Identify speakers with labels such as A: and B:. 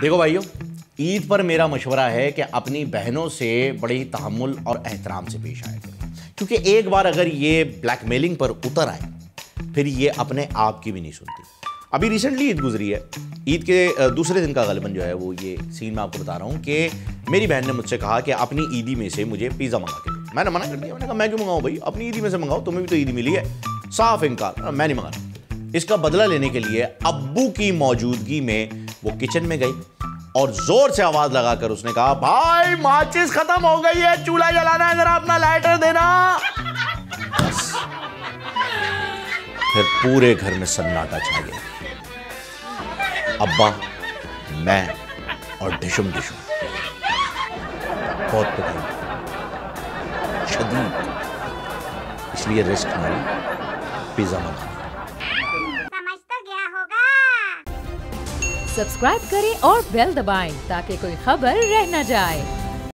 A: देखो भाइयों, ईद पर मेरा मशवरा है कि अपनी बहनों से बड़ी तहम्मुल और एहतराम से पेश आया करो, क्योंकि एक बार अगर ये ब्लैकमेलिंग पर उतर आए फिर ये अपने आप की भी नहीं सुनती। अभी रिसेंटली ईद गुजरी है, ईद के दूसरे दिन का गलबन जो है वो ये सीन मैं आपको बता रहा हूँ कि मेरी बहन ने मुझसे कहा कि अपनी ईदी में से मुझे पिज़्ज़ा मंगा के दो। मैंने मना कर दिया, मैंने कहा मैं क्यों मंगाऊँ भाई, अपनी ईदी में से मंगाओ, तुम्हें भी तो ईदी मिली है। साफ इनकार, मैं नहीं मंगाना। इसका बदला लेने के लिए अब्बू की मौजूदगी में वो किचन में गई और जोर से आवाज लगाकर उसने कहा, भाई माचिस खत्म हो गई है, चूल्हा जलाना है, जरा अपना लाइटर देना। बस फिर पूरे घर में सन्नाटा छा गया। अब्बा, मैं और डिशुम बहुत पिटाई शदीद, इसलिए रिस्क मारी पिज्जा मंगाना।
B: समझ तो गया होगा।
C: सब्सक्राइब करें और बेल दबाएं ताकि कोई खबर रह न जाए।